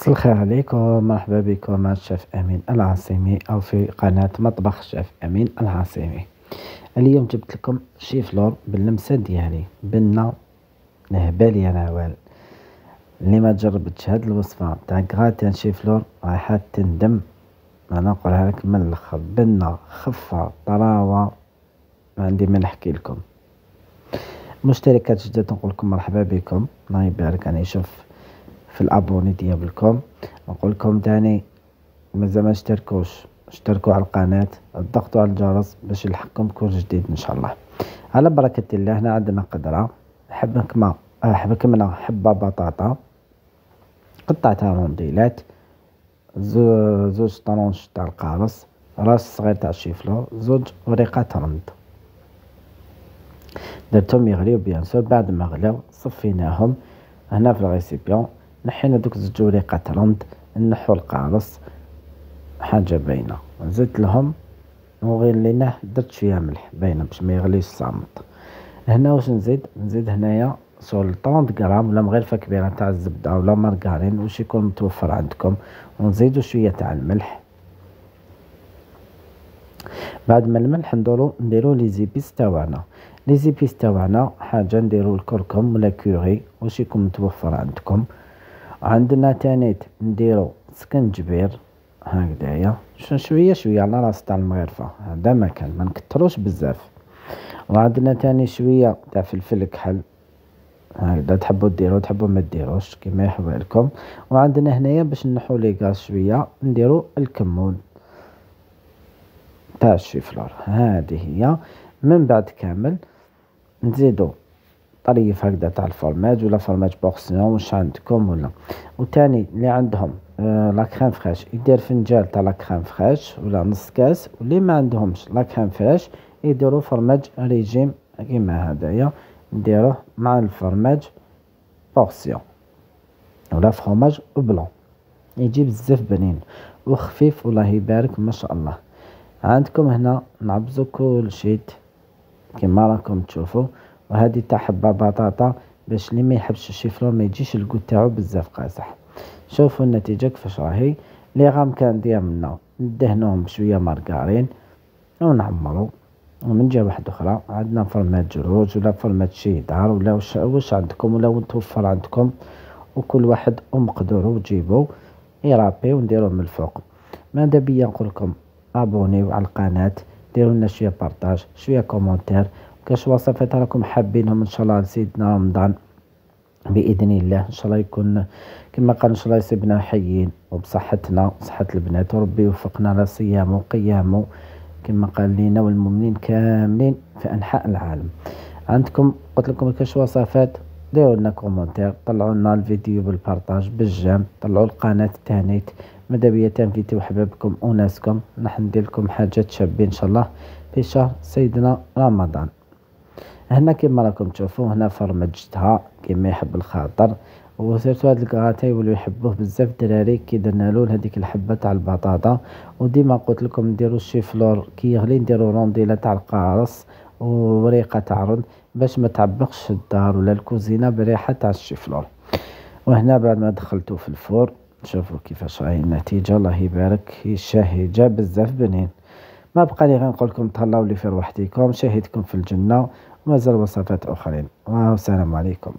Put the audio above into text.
مساء الخير عليكم، مرحبا بكم مع الشيف أمين العاصمي أو في قناة مطبخ الشيف أمين العاصمي. اليوم جبت لكم شي فلور باللمسة ديالي بنة نهبالي أنا وال اللي ما جربتش هاد الوصفة تاع غراتان شي فلور رايحة تندم. أنا نقولها لك من الآخر، بنة خفة طراوة ما عندي ما نحكي لكم. مشتركات جداد نقول لكم مرحبا بكم، الله يبارك. أنا يشوف في الابوني ديالكم، نقول لكم تاني مازال ما اشتركوا على القناة، ضغطوا على الجرس باش يلحقكم كل جديد ان شاء الله. على بركة الله. هنا عندنا قدرة حبة بطاطا قطعتها رونديلات، زوج طرونش تاع القارص، راس صغير تاع الشيفلور، زوج وريقات رند. درتهم يغليو بيان سور، بعد ما غلاو صفيناهم هنا في الغيسيبيون، نحينا دوك زوج وريقات رند، نحو القارص حاجة باينة، زدت لهم وغليناه، درت شوية ملح باينة باش ما يغليش صامت. هنا واش نزيد هنايا شغل 30 غرام ولا مغرفة كبيرة تاع الزبدة ولا مارغرين واش يكون متوفر عندكم، ونزيدو شوية تاع الملح. بعد ما الملح نديرو لي زيبيس تاوعنا. لي زيبيس تاوعنا حاجة نديرو الكركم ولا كوري واش يكون متوفر عندكم. عندنا تانيت نديرو سكنجبير هكذايا شوية على راس تاع المغرفة، هذا مكان ما نكتروش بزاف. وعندنا تاني شوية تاع فلفل كحل هكذا، تحبوا ديرو تحبوا ما ديروش كيما يحبوا لكم. وعندنا هنايا باش نحو لي غاز شوية نديرو الكمون تاع الشيفلور، هذه هي. من بعد كامل نزيدو طريف هكذا تاع الفرماج ولا فرماج بورسيون واش عندكم ولا. وتاني اللي عندهم لا كريم فريش يدير فنجال تاع لا كريم فريش ولا نص كاس، واللي ما عندهمش لا كريم فريش يديروا فرماج ريجيم كيما هدايا، نديروه مع الفرماج بورسيون ولا فرماج بلون، يجي بزاف بنين وخفيف والله يبارك ما شاء الله. عندكم هنا نعبزو كل شيء كيما راكم تشوفوا. وهذه تاع حبة بطاطا باش اللي ما يحبش الشيفلور ما يجيش الكو تاعو بزاف قاصح. شوفوا النتيجة كيفاش راهي. لي غام كان ديالنا ندهنوهم بشوية مارغرين ونعمرو. ومن جهة واحدة أخرى عندنا فرماج روج ولا فرماج شيدار ولا واش عندكم ولا متوفر عندكم، وكل واحد ومقدورو وتجيبو يرابي ونديروه من الفوق. ماذا بيا نقولكم ابونيو على القناة، ديروا لنا شوية بارطاج شوية كومونتير، كاش وصفات راكم حابينهم ان شاء الله لسيدنا رمضان باذن الله. ان شاء الله يكون كما قال ان شاء الله يسيبنا حيين وبصحتنا وصحة البنات، وربي يوفقنا لصيام وقيام كما قال لينا والمؤمنين كاملين في انحاء العالم. عندكم قلت لكم كاش وصفات، ديروا لنا كومونتير، طلعوا لنا الفيديو بالبارطاج بالجام، طلعوا القناة تانيت. ماذا بيا تنفيتوا حبابكم وناسكم، راح ندير لكم حاجات شابين ان شاء الله في شهر سيدنا رمضان. هنا كيما راكم تشوفوا هنا فرمجتها كيما يحب الخاطر، وسيرتو هاد الكراتي يوليو يحبوه بزاف الدراري كي درنالو هذيك الحبه تاع البطاطا. وديما قلت لكم نديرو الشيفلور كي يغلي نديرو رونديله تاع القارص وريقه تاع رند باش ما تعبقش الدار ولا الكوزينه بريحه تاع الشيفلور. وهنا بعد ما دخلته في الفور شوفوا كيفاش راهي النتيجه، الله يبارك، هي شاهجه بزاف بنين. ما بقى لي غير نقول لكم تهلاو لي في روحتكم، شاهدكم في الجنة ومازال وصفات أخرين، والسلام عليكم.